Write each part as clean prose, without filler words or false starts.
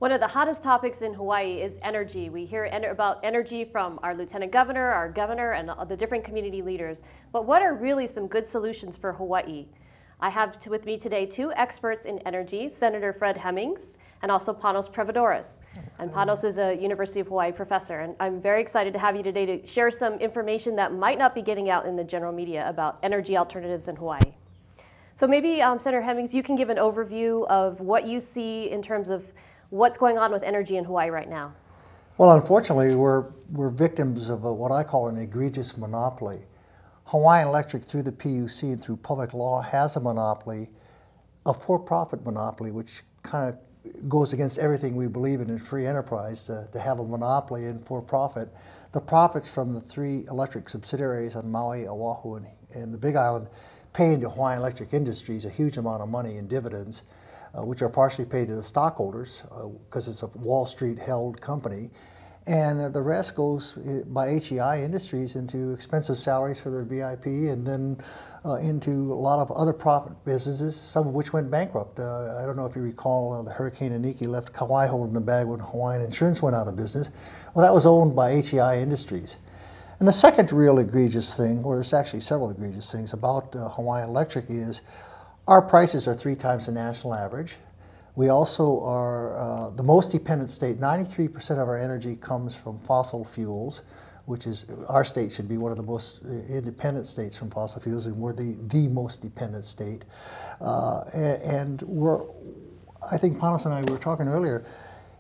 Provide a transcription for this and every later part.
One of the hottest topics in Hawaii is energy. We hear about energy from our lieutenant governor, our governor, and the different community leaders. But what are really some good solutions for Hawaii? I have with me today two experts in energy, Senator Fred Hemmings and also Panos Prevedouros. And Panos is a University of Hawaii professor. And I'm very excited to have you today to share some information that might not be getting out in the general media about energy alternatives in Hawaii. So maybe, Senator Hemmings, you can give an overview of what you see in terms of what's going on with energy in Hawaii right now. Well, unfortunately, we're victims of what I call an egregious monopoly. Hawaiian Electric, through the PUC and through public law, has a monopoly, a for-profit monopoly, which kind of goes against everything we believe in free enterprise, to have a monopoly and for-profit. The profits from the three electric subsidiaries on Maui, Oahu, and the Big Island pay into Hawaiian Electric Industries a huge amount of money in dividends, which are partially paid to the stockholders because it's a Wall Street held company. And the rest goes by HEI Industries into expensive salaries for their VIP and then into a lot of other profit businesses, some of which went bankrupt. I don't know if you recall the Hurricane Iniki left Kauai holding the bag when Hawaiian Insurance went out of business. Well, that was owned by HEI Industries. And the second real egregious thing, or there's actually several egregious things about Hawaiian Electric, is our prices are 3 times the national average. We also are the most dependent state. 93% of our energy comes from fossil fuels, which is, our state should be one of the most independent states from fossil fuels, and we're the most dependent state. And I think Panos and I were talking earlier,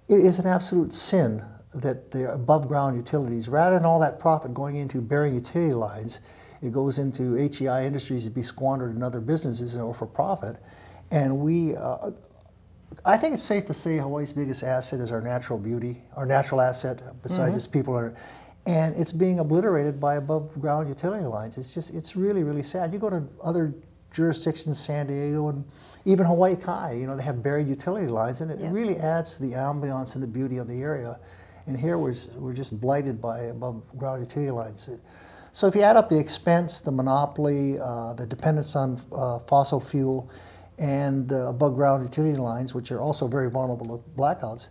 it is an absolute sin that the above ground utilities, rather than all that profit going into burying utility lines, it goes into HEI Industries to be squandered in other businesses or for profit. And I think it's safe to say Hawaii's biggest asset is our natural beauty, our natural asset, besides its people and it's being obliterated by above ground utility lines. It's really, really sad. You go to other jurisdictions, San Diego and even Hawaii Kai, they have buried utility lines, and it really adds to the ambiance and the beauty of the area. And here we're just blighted by above ground utility lines. So if you add up the expense, the monopoly, the dependence on fossil fuel, and above ground utility lines, which are also very vulnerable to blackouts,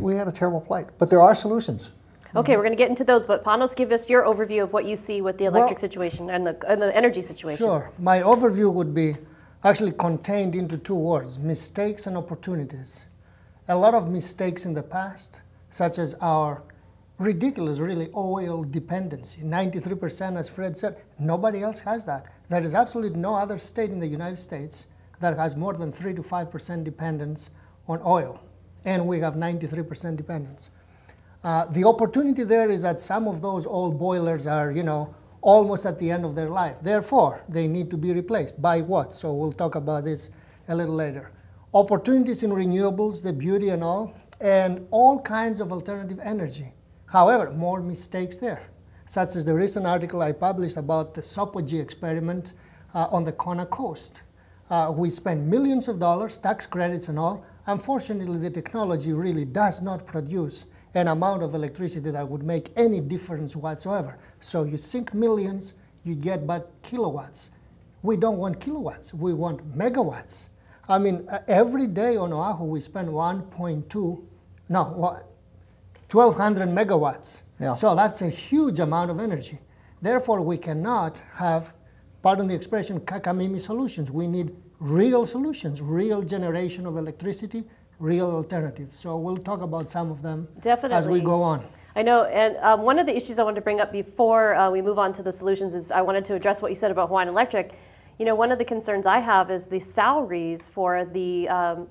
we had a terrible plight. But there are solutions. Okay, we're going to get into those, but Panos, give us your overview of what you see with the electric situation and the energy situation. Sure. My overview would be actually contained into 2 words: mistakes and opportunities. A lot of mistakes in the past, such as our ridiculous, really, oil dependency. 93%, as Fred said, nobody else has that. There is absolutely no other state in the United States that has more than 3 to 5% dependence on oil, and we have 93% dependence. The opportunity there is that some of those old boilers are, almost at the end of their life. Therefore, they need to be replaced. By what? So we'll talk about this a little later. Opportunities in renewables, the beauty and all kinds of alternative energy. However, more mistakes there, such as the recent article I published about the Sopogy experiment on the Kona coast. We spent millions of dollars, tax credits and all. Unfortunately, the technology really does not produce an amount of electricity that would make any difference whatsoever. So you sink millions, you get but kilowatts. We don't want kilowatts, we want megawatts. I mean, every day on Oahu, we spend 1,200 megawatts. Yeah. So that's a huge amount of energy. Therefore, we cannot have, pardon the expression, kakamimi solutions. We need real solutions, real generation of electricity, real alternatives. So we'll talk about some of them as we go on. I know, and one of the issues I wanted to bring up before we move on to the solutions is I wanted to address what you said about Hawaiian Electric. One of the concerns I have is the salaries for the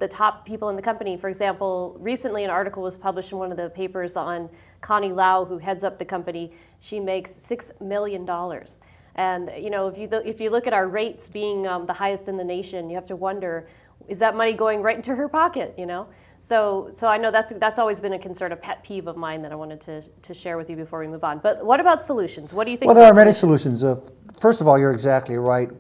top people in the company. For example, recently an article was published in one of the papers on Connie Lau, who heads up the company. She makes $6 million. And if you look at our rates being the highest in the nation, you have to wonder, is that money going right into her pocket? So I know that's always been a concern, a pet peeve of mine that I wanted to share with you before we move on. But what about solutions? What do you think? Well, there are many solutions. First of all, you're exactly right.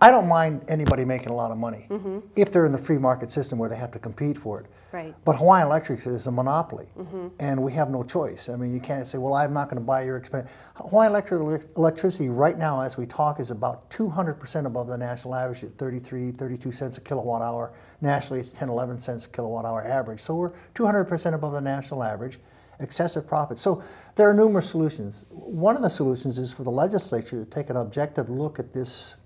I don't mind anybody making a lot of money if they're in the free market system where they have to compete for it. Right. But Hawaiian Electric is a monopoly, and we have no choice. I mean, you can't say, well, I'm not going to buy your expense. Hawaiian Electric electricity right now, as we talk, is about 200% above the national average at 33, 32 cents a kilowatt hour. Nationally, it's 10, 11 cents a kilowatt hour average. So we're 200% above the national average. Excessive profit. So there are numerous solutions. One of the solutions is for the legislature to take an objective look at this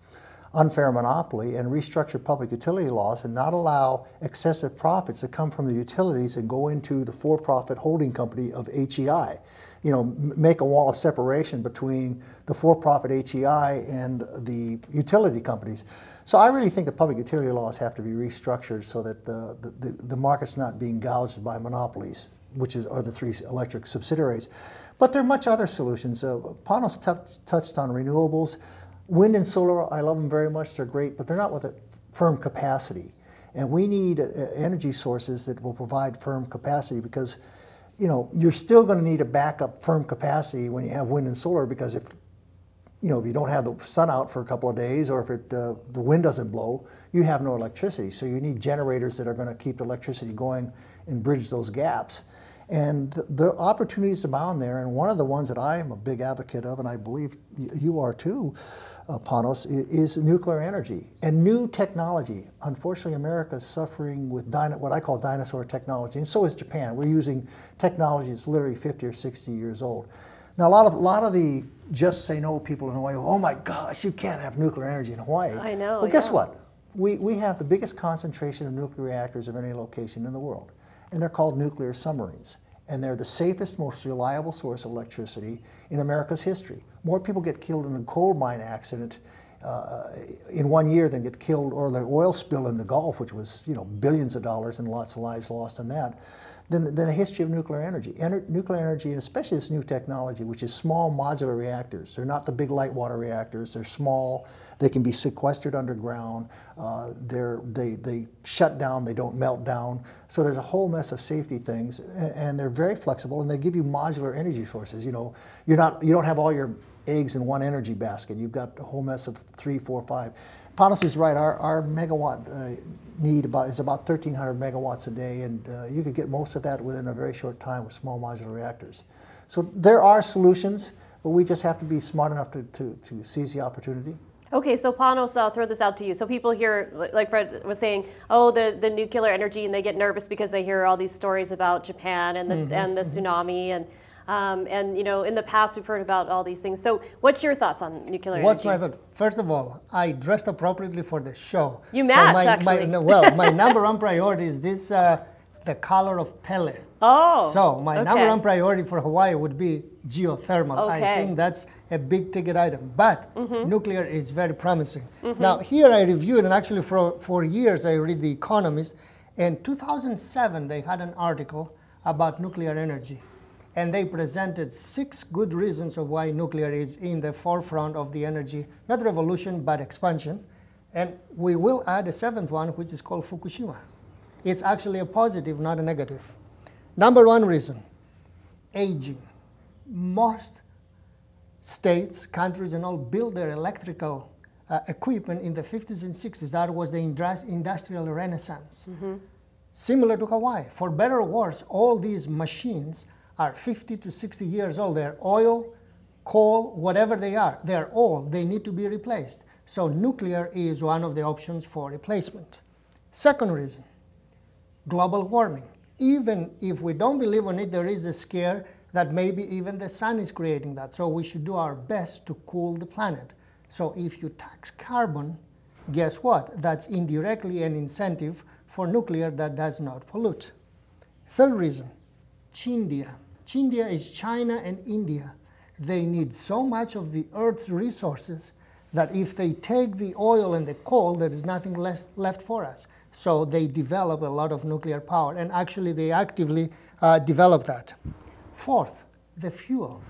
unfair monopoly and restructure public utility laws and not allow excessive profits that come from the utilities and go into the for-profit holding company of HEI. You know, make a wall of separation between the for-profit HEI and the utility companies. So I really think the public utility laws have to be restructured so that the market's not being gouged by monopolies, which are the three electric subsidiaries. But there are much other solutions. Panos touched on renewables. Wind and solar, I love them very much. They're great, but they're not with a firm capacity. And we need energy sources that will provide firm capacity because, you know, you're still going to need a backup firm capacity when you have wind and solar because if you don't have the sun out for a couple of days or if the wind doesn't blow, you have no electricity. So you need generators that are going to keep the electricity going and bridge those gaps. And the opportunities abound there, and one of the ones that I am a big advocate of, and I believe you are too, Panos, is nuclear energy and new technology. Unfortunately, America is suffering with what I call dinosaur technology, and so is Japan. We're using technology that's literally 50 or 60 years old. Now, a lot of the just say no people in Hawaii, oh my gosh, you can't have nuclear energy in Hawaii. I know. Well, guess what? We have the biggest concentration of nuclear reactors of any location in the world. And they're called nuclear submarines. And they're the safest, most reliable source of electricity in America's history. More people get killed in a coal mine accident in 1 year than get killed, or the oil spill in the Gulf, which was billions of dollars and lots of lives lost in that, than the history of nuclear energy. Nuclear energy, and especially this new technology, which is small modular reactors. They're not the big light water reactors. They're small. They can be sequestered underground. They shut down. They don't melt down. So there's a whole mess of safety things, and they're very flexible, and they give you modular energy sources. You don't have all your eggs in one energy basket. You've got a whole mess of 3, 4, 5. Panos is right. Our megawatt need is about 1,300 megawatts a day, and you could get most of that within a very short time with small modular reactors. So there are solutions, but we just have to be smart enough to seize the opportunity. Okay, so Panos, I'll throw this out to you. So people hear, like Fred was saying, oh, the nuclear energy, and they get nervous because they hear all these stories about Japan and the tsunami, and in the past we've heard about all these things. So what's your thoughts on nuclear energy? What's my thought? First of all, I dressed appropriately for the show. You match, actually. My number one priority is this, the color of Pele. Oh, so my number one priority for Hawaii would be geothermal. Okay. I think that's a big ticket item, but nuclear is very promising. Now here I reviewed, and actually for years I read The Economist. In 2007 they had an article about nuclear energy, and they presented 6 good reasons of why nuclear is in the forefront of the energy, not revolution, but expansion. And we will add a 7th one, which is called Fukushima. It's actually a positive, not a negative. Number 1 reason, aging. Most states, countries, and all build their electrical equipment in the 50s and 60s. That was the industrial renaissance. Similar to Hawaii. For better or worse, all these machines are 50 to 60 years old. They're oil, coal, whatever they are. They're old. They need to be replaced. So nuclear is one of the options for replacement. Second reason, global warming. Even if we don't believe in it, there is a scare that maybe even the sun is creating that. So we should do our best to cool the planet. So if you tax carbon, guess what? That's indirectly an incentive for nuclear that does not pollute. Third reason, Chindia. Chindia is China and India. They need so much of the Earth's resources that if they take the oil and the coal, there is nothing left for us. So they develop a lot of nuclear power, and actually they actively develop that. Fourth, the fuel,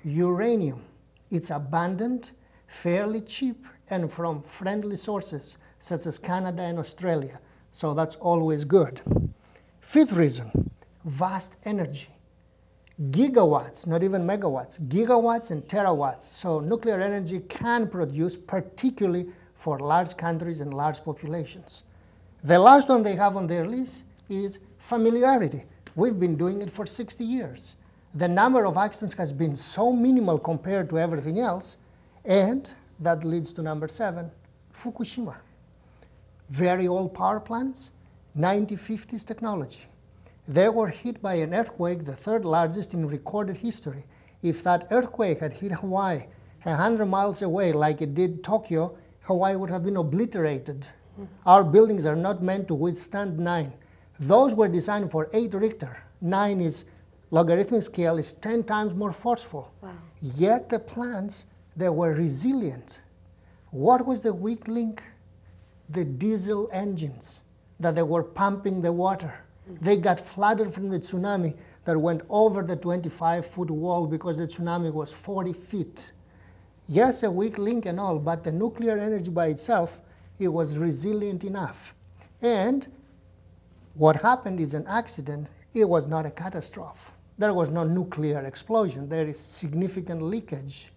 uranium. It's abundant, fairly cheap, and from friendly sources such as Canada and Australia. So that's always good. Fifth reason, vast energy. Gigawatts, not even megawatts, gigawatts and terawatts. So nuclear energy can produce, particularly for large countries and large populations. The last one they have on their list is familiarity. We've been doing it for 60 years. The number of accidents has been so minimal compared to everything else, and that leads to number 7, Fukushima. Very old power plants, 1950s technology. They were hit by an earthquake, the 3rd largest in recorded history. If that earthquake had hit Hawaii 100 miles away like it did Tokyo, Hawaii would have been obliterated. Our buildings are not meant to withstand 9. Those were designed for 8 Richter. 9 is logarithmic scale, is 10 times more forceful. Wow. Yet the plants, they were resilient. What was the weak link? The diesel engines that they were pumping the water. They got flooded from the tsunami that went over the 25-foot wall because the tsunami was 40 feet. Yes, a weak link and all, but the nuclear energy by itself, it was resilient enough. And what happened is an accident. It was not a catastrophe. There was no nuclear explosion. There is significant leakage.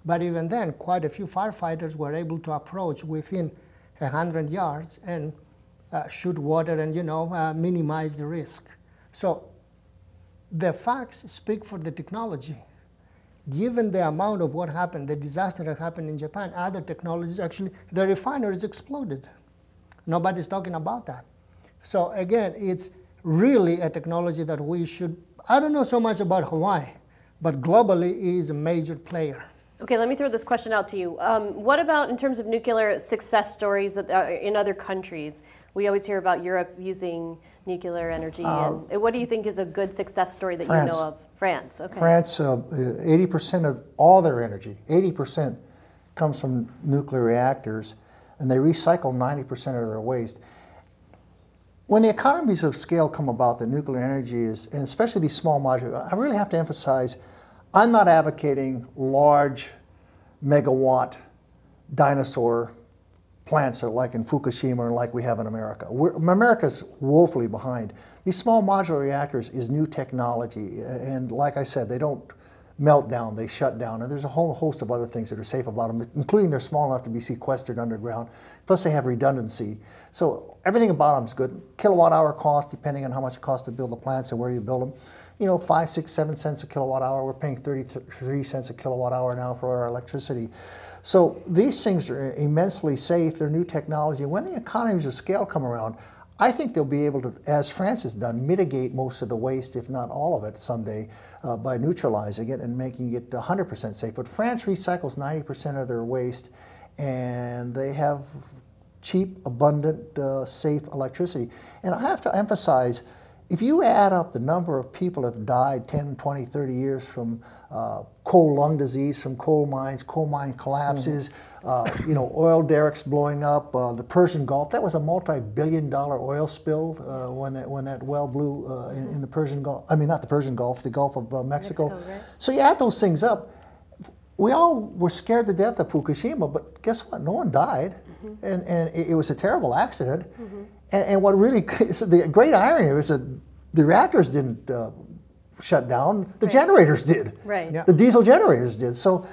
But even then, quite a few firefighters were able to approach within 100 yards and shoot water and, minimize the risk. So the facts speak for the technology. Given the amount of what happened, the disaster that happened in Japan, other technologies actually, the refineries exploded. Nobody's talking about that. So again, it's really a technology that we should, I don't know so much about Hawaii, but globally is a major player. Okay, let me throw this question out to you. What about in terms of nuclear success stories in other countries? We always hear about Europe using nuclear energy. And what do you think is a good success story that France. you know of? France, okay. France, 80% of all their energy, 80% comes from nuclear reactors, and they recycle 90% of their waste. When the economies of scale come about, the nuclear energy is, and especially these small modular, I really have to emphasize, I'm not advocating large megawatt dinosaur plants are like in Fukushima or like we have in America. America's woefully behind. These small modular reactors is new technology, and like I said, they don't melt down, they shut down, and there's a whole host of other things that are safe about them, including they're small enough to be sequestered underground, plus they have redundancy. So everything about them is good. Kilowatt hour cost, depending on how much it costs to build the plants and where you build them, 5, 6, 7 cents a kilowatt hour. We're paying 33 cents a kilowatt hour now for our electricity. So these things are immensely safe. They're new technology. When the economies of scale come around, I think they'll be able to, as France has done, mitigate most of the waste, if not all of it someday, by neutralizing it and making it 100% safe. But France recycles 90% of their waste, and they have cheap, abundant, safe electricity. And I have to emphasize, if you add up the number of people that have died 10, 20, 30 years from coal lung disease, from coal mines, coal mine collapses, oil derricks blowing up, the Persian Gulf, that was a multi-billion-dollar oil spill when that well blew in the Persian Gulf. I mean, not the Persian Gulf, the Gulf of Mexico. Right? So you add those things up. We all were scared to death of Fukushima, but guess what? No one died, and it was a terrible accident. And what really, the great irony was that the reactors didn't shut down, the generators did. Right. Yeah. The diesel generators did. So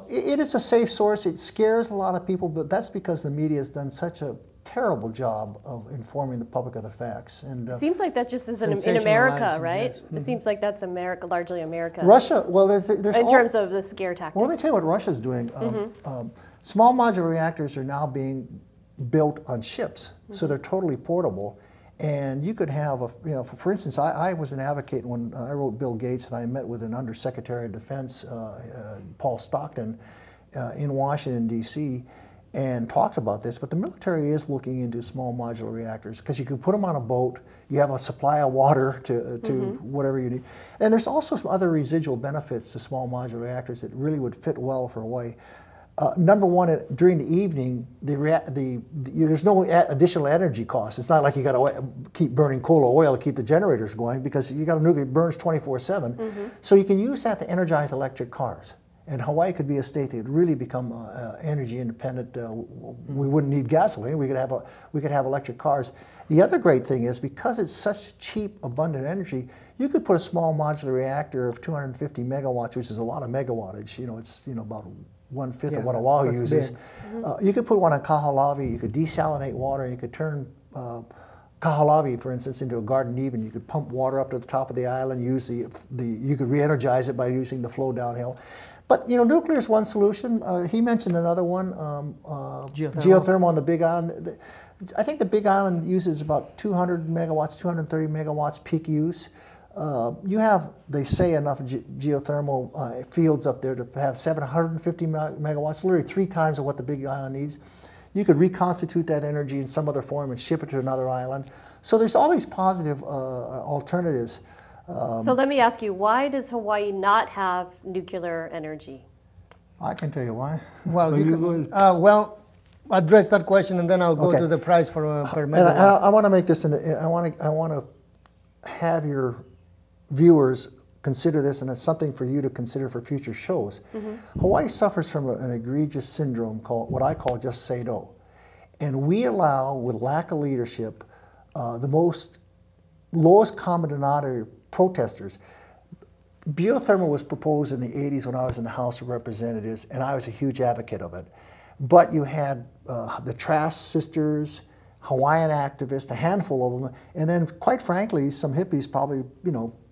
it is a safe source. It scares a lot of people, but that's because the media has done such a terrible job of informing the public of the facts. And It seems like that just is in America, Sensationalizing, right? yes. It seems like that's America, largely America. Russia, well, there's in terms of the scare tactics. Well, let me tell you what Russia's doing. Small modular reactors are now being built on ships, so they're totally portable. And you could have, for instance, I was an advocate when I wrote Bill Gates, and I met with an Undersecretary of Defense, Paul Stockton, in Washington, D.C., and talked about this. But the military is looking into small modular reactors because you can put them on a boat, you have a supply of water to whatever you need. And there's also some other residual benefits to small modular reactors that really would fit well for Hawaii. Number one, during the evening, there's no additional energy cost. It's not like you got to keep burning coal or oil to keep the generators going, because you got a nuclear, it burns 24/7. So you can use that to energize electric cars. And Hawaii could be a state that would really become energy independent. We wouldn't need gasoline. We could have electric cars. The other great thing is, because it's such cheap, abundant energy, you could put a small modular reactor of 250 megawatts, which is a lot of megawattage. It's about 1/5 Yeah, of what that's- Oahu that's uses. big. You could put one on Kahalavi, you could desalinate water, and you could turn Kahalavi, for instance, into a garden even. You could pump water up to the top of the island, use you could re-energize it by using the flow downhill. But nuclear is one solution. He mentioned another one, geothermal on the Big Island. I think the Big Island uses about 200 megawatts, 230 megawatts peak use. You have, they say, enough geothermal fields up there to have 750 megawatts, literally 3 times of what the Big Island needs. You could reconstitute that energy in some other form and ship it to another island. So there's all these positive alternatives. So let me ask you, why does Hawaii not have nuclear energy? I can tell you why. Well, well, address that question, and then I'll go to the price for per megawatt. And I want to make this, I want to have your viewers consider this, and it's something for you to consider for future shows. Hawaii suffers from an egregious syndrome called what I call just say no. And we allow, with lack of leadership, the lowest common denominator protesters. Geothermal was proposed in the 80s when I was in the House of Representatives, and I was a huge advocate of it. But you had the Trask sisters, Hawaiian activists, a handful of them, and then, quite frankly, some hippies probably,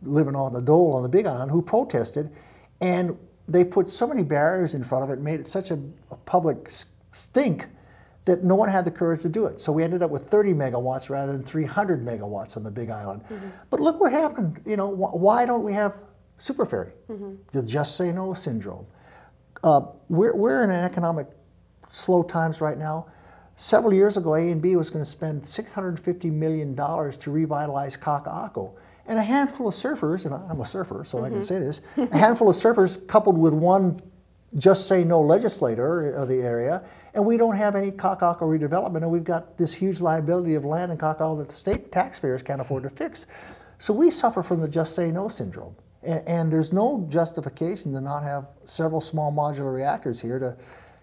living on the dole on the Big Island who protested, and they put so many barriers in front of it, made it such a public stink that no one had the courage to do it. So we ended up with 30 megawatts rather than 300 megawatts on the Big Island. But look what happened. Why don't we have super ferry? The just say no syndrome. We're in an economic slow times right now. Several years ago, A&B was going to spend $650 million to revitalize Kaka'ako. And a handful of surfers, and I'm a surfer, so I can say this, a handful of surfers coupled with one just say no legislator of the area, and we don't have any Kaka'ako redevelopment, and we've got this huge liability of land in Kaka'ako that the state taxpayers can't afford to fix. So we suffer from the just say no syndrome. And there's no justification to not have several small modular reactors here to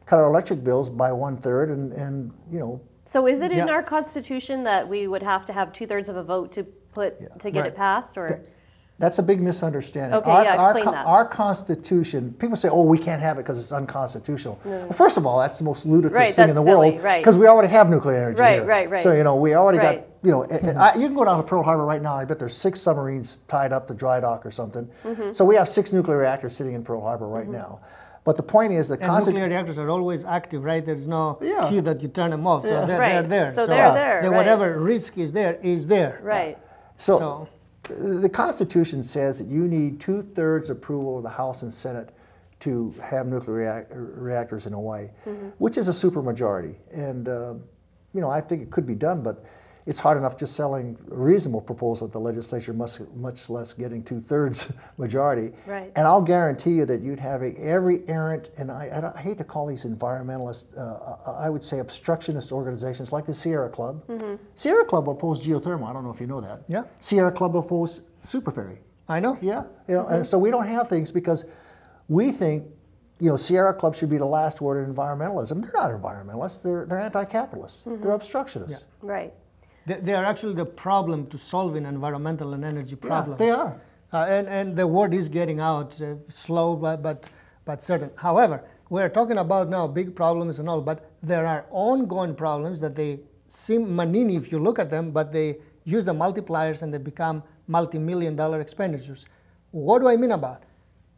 cut our electric bills by 1/3 and So is it in our Constitution that we would have to have 2/3 of a vote to get it passed, or? That's a big misunderstanding. Okay, explain that. Our Constitution, people say, oh, we can't have it because it's unconstitutional. No. Well, first of all, that's the most ludicrous thing in the world, because we already have nuclear energy here. Right. So, we already got, you can go down to Pearl Harbor right now, and I bet there's 6 submarines tied up to dry dock or something. So we have 6 nuclear reactors sitting in Pearl Harbor right now. But the point is that nuclear reactors are always active, right? There's no key that you turn them off, so they're there. So they're there, whatever risk is there. Right. So the Constitution says that you need 2/3 approval of the House and Senate to have nuclear reactors in Hawaii, which is a supermajority. And I think it could be done, but it's hard enough just selling a reasonable proposal at the legislature, much less getting 2/3 majority. Right. And I'll guarantee you that you'd have every errant, and I hate to call these environmentalist, I would say obstructionist organizations like the Sierra Club. Sierra Club opposed geothermal. I don't know if you know that. Yeah. Sierra Club opposed super ferry. I know. Yeah. And so we don't have things because we think Sierra Club should be the last word in environmentalism. They're not environmentalists. They're anti-capitalists. They're obstructionists. Yeah. Right. They are actually the problem to solving environmental and energy problems. Yeah, they are. And the word is getting out, slow but certain. However, we're talking about now big problems and all, but there are ongoing problems that they seem manini if you look at them, but they use the multipliers and they become multi-million-dollar expenditures. What do I mean about?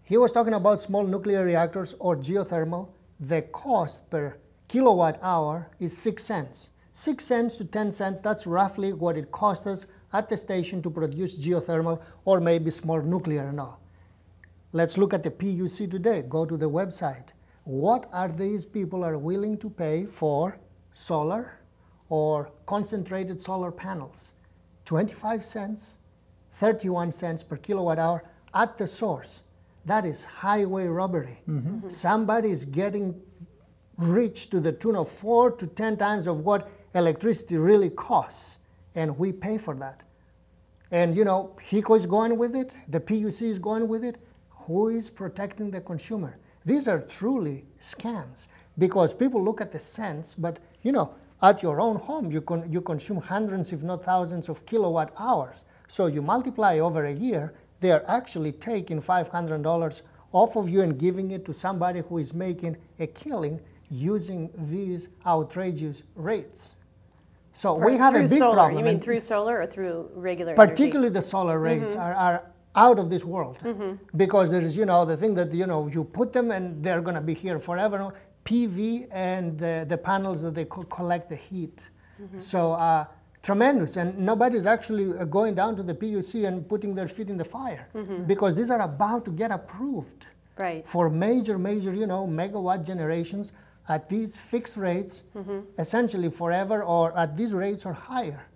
He was talking about small nuclear reactors or geothermal. The cost per kilowatt hour is 6 cents. 6 cents to 10 cents, that's roughly what it costs us at the station to produce geothermal or maybe small nuclear and all. Let's look at the PUC today. Go to the website. What are these people are willing to pay for solar or concentrated solar panels? 25 cents, 31 cents per kilowatt hour at the source. That is highway robbery. Somebody is getting rich to the tune of 4 to 10 times of what electricity really costs, and we pay for that. And HECO is going with it, the PUC is going with it. Who is protecting the consumer? These are truly scams, because people look at the cents, but at your own home you consume hundreds if not thousands of kilowatt hours. So you multiply over a year, they are actually taking $500 off of you and giving it to somebody who is making a killing using these outrageous rates. So we have a big solar. problem. You mean and through solar or through regular particularly energy? the solar rates are out of this world, because there is, the thing that, you put them and they're going to be here forever. PV and the panels that they collect the heat. So tremendous, and nobody's actually going down to the PUC and putting their feet in the fire, because these are about to get approved for major, megawatt generations at these fixed rates, essentially forever, or at these rates or higher.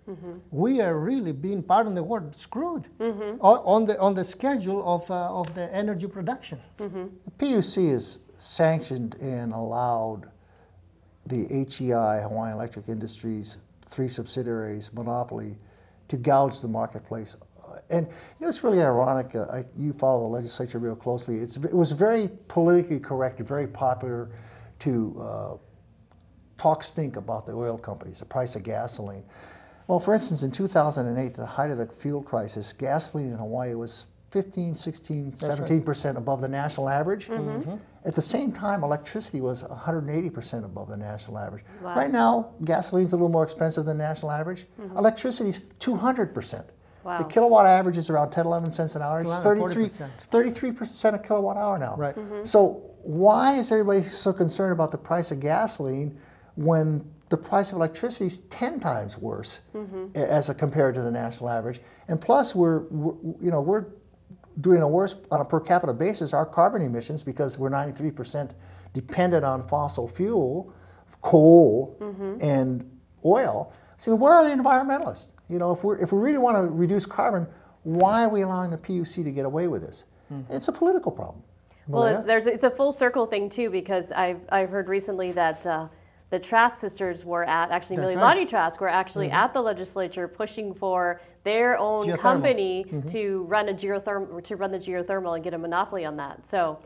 We are really being, pardon the word, screwed on the schedule of the energy production. The PUC is sanctioned and allowed the HEI, Hawaiian Electric Industries, 3 subsidiaries, monopoly, to gouge the marketplace. And it's really ironic, you follow the legislature real closely, it was very politically correct and very popular to talk stink about the oil companies, the price of gasoline. Well, for instance, in 2008, the height of the fuel crisis, gasoline in Hawaii was 15, 16, 17% above the national average. At the same time, electricity was 180% above the national average. Wow. Right now, gasoline's a little more expensive than the national average. Electricity's 200%. Wow. The kilowatt average is around 10, 11 cents an hour. It's 33%. 33% a kilowatt hour now. Right. So why is everybody so concerned about the price of gasoline when the price of electricity is 10 times worse as compared to the national average? And plus, we're doing a worse on a per capita basis, our carbon emissions, because we're 93% dependent on fossil fuel, coal and oil. So where are the environmentalists? If we really want to reduce carbon, why are we allowing the PUC to get away with this? It's a political problem. Well, it's a full circle thing too, because I've heard recently that the Trask sisters were at, actually Millie Lottie Trask were actually at the legislature pushing for their own company to run the geothermal and get a monopoly on that. So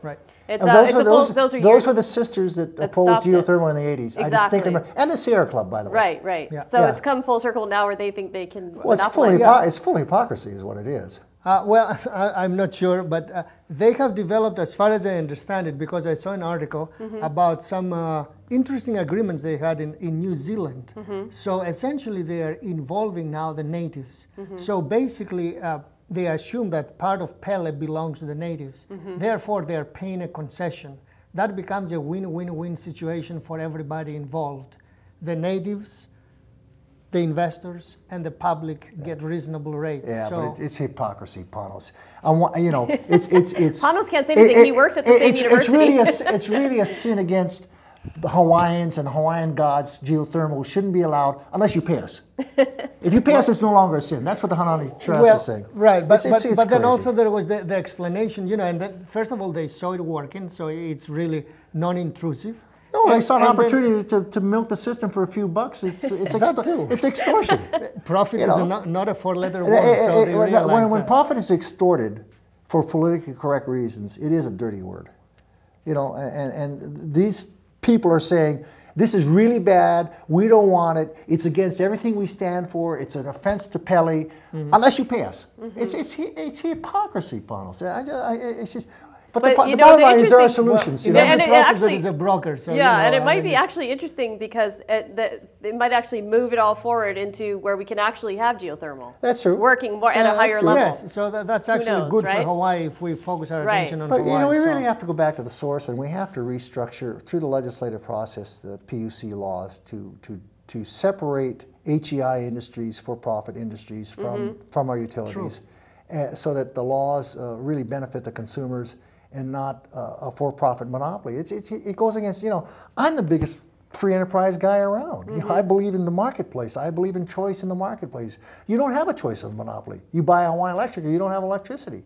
those were the sisters that opposed geothermal in the 80s. Exactly. I just think and the Sierra Club, by the way. Right. Yeah. So it's come full circle now where they think they can monopolize. It's full hypocrisy is what it is. Well, I'm not sure, but they have developed, as far as I understand it, because I saw an article about some interesting agreements they had in New Zealand. So essentially they are involving now the natives. So basically they assume that part of Pele belongs to the natives. Therefore they are paying a concession. That becomes a win-win-win situation for everybody involved. The natives, the investors, and the public get reasonable rates. Yeah, so but it's hypocrisy, Panos. It's Panos can't say anything. He works at the same university. It's really a sin against the Hawaiians and Hawaiian gods. Geothermal shouldn't be allowed unless you pay us. If you pay us, it's no longer a sin. That's what the Hanani Trust is saying. Right, but it's then also there was the explanation, and then first of all they saw it working, so it's really non-intrusive. No, they saw an opportunity to milk the system for a few bucks. It's extortion. Profit is not a 4-letter word. So they when profit is extorted for politically correct reasons, it is a dirty word. And these people are saying this is really bad. We don't want it. It's against everything we stand for. It's an offense to Pele, unless you pay us. It's hypocrisy, Panos. It's just. But the bottom line is there are solutions. In every process there is a broker. So, and it might be actually interesting because it might actually move it all forward into where we can actually have geothermal. That's true. Working more at a higher level. Yes, so that's actually good for Hawaii if we focus our attention on Hawaii. But we really have to go back to the source, and we have to restructure through the legislative process the PUC laws to separate HEI industries, for-profit industries, from our utilities, so that the laws really benefit the consumers and not a for-profit monopoly. It goes against, I'm the biggest free enterprise guy around. I believe in the marketplace. I believe in choice in the marketplace. You don't have a choice of monopoly. You buy Hawaiian Electric or you don't have electricity.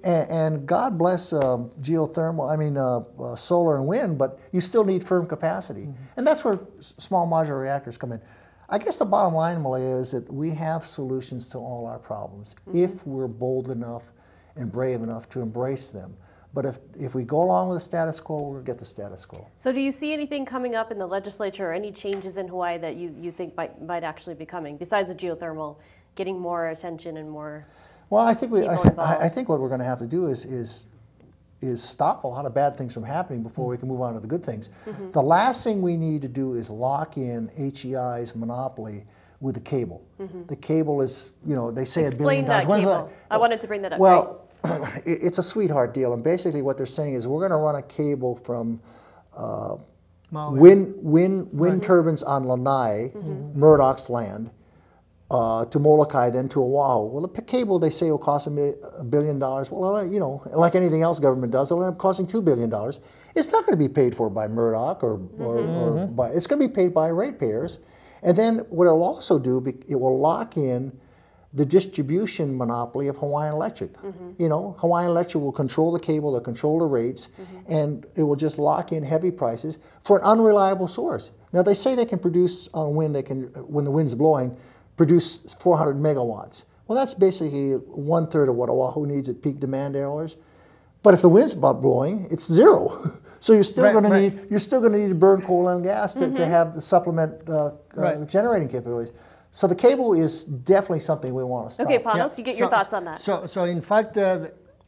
And God bless geothermal, solar and wind, but you still need firm capacity. And that's where small modular reactors come in. I guess the bottom line, Malaya, is that we have solutions to all our problems if we're bold enough and brave enough to embrace them. But if we go along with the status quo, we'll get the status quo. So do you see anything coming up in the legislature or any changes in Hawaii that you think might actually be coming, besides the geothermal, getting more attention and more Well, I think what we're going to have to do is stop a lot of bad things from happening before we can move on to the good things. The last thing we need to do is lock in HEI's monopoly with the cable. The cable is, you know, they say Explain $1 billion. that cable. I wanted to bring that up. Well, it's a sweetheart deal, and basically what they're saying is we're going to run a cable from wind turbines on Lanai, Murdoch's land, to Molokai, then to Oahu. Well, the cable they say will cost $1 billion. Well, you know, like anything else government does, it'll end up costing $2 billion. It's not going to be paid for by Murdoch or by, it's going to be paid by ratepayers. And then what it'll also do, it will lock in the distribution monopoly of Hawaiian Electric. You know, Hawaiian Electric will control the cable, they'll control the rates, and it will just lock in heavy prices for an unreliable source. Now they say they can produce on wind, they can, when the wind's blowing, produce 400 megawatts. Well, that's basically 1/3 of what Oahu needs at peak demand hours. But if the wind's not blowing, it's zero. So you're still going to need to burn coal and gas to have the supplement generating capabilities. So the cable is definitely something we want to stop. Okay, Panos, you get your thoughts on that. So in fact,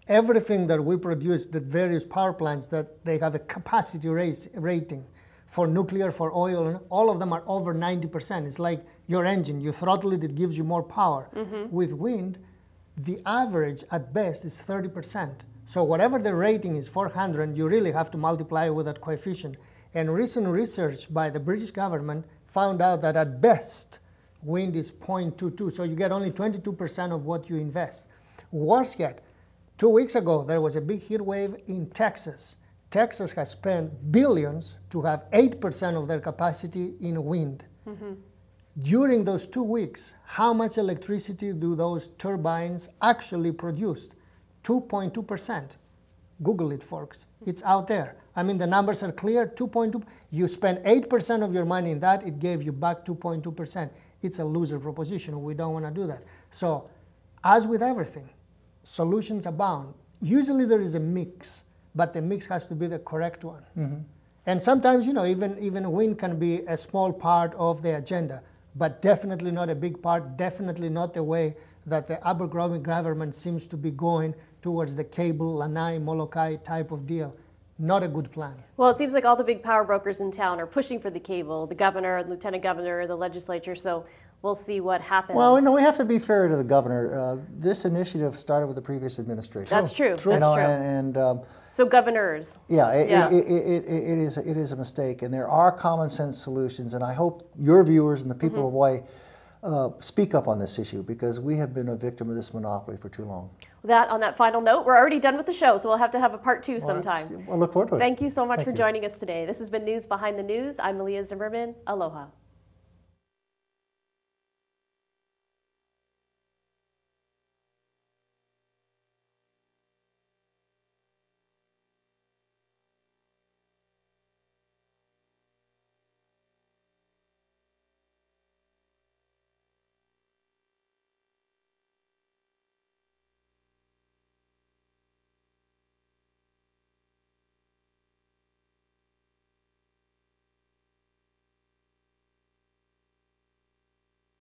everything that we produce, the various power plants, that they have a capacity rating for nuclear, for oil, and all of them are over 90%. It's like your engine. You throttle it, it gives you more power. With wind, the average at best is 30%. So whatever the rating is, 400, you really have to multiply with that coefficient. And recent research by the British government found out that at best, wind is 0.22, so you get only 22% of what you invest. Worse yet, 2 weeks ago, there was a big heat wave in Texas. Texas has spent billions to have 8% of their capacity in wind. During those 2 weeks, how much electricity do those turbines actually produce? 2.2%. Google it, folks. It's out there. I mean, the numbers are clear, 2.2. You spend 8% of your money in that, it gave you back 2.2%. It's a loser proposition. We don't want to do that. So, as with everything, solutions abound. Usually there is a mix, but the mix has to be the correct one. And sometimes, you know, even wind can be a small part of the agenda, but definitely not a big part, definitely not the way that the Abercrombie government seems to be going towards the cable, Lanai, Molokai type of deal. Not a good plan. Well, it seems like all the big power brokers in town are pushing for the cable, the governor, lieutenant governor, the legislature, so we'll see what happens. Well, you know, we have to be fair to the governor. This initiative started with the previous administration. That's true. You know, and so governors. Yeah, it is a mistake, and there are common sense solutions, and I hope your viewers and the people of Hawaii speak up on this issue, because we have been a victim of this monopoly for too long. On that final note, we're already done with the show, so we'll have to have a part 2 sometime. Well, look forward to it. Thank you so much for joining us today. This has been News Behind the News. I'm Malia Zimmerman. Aloha.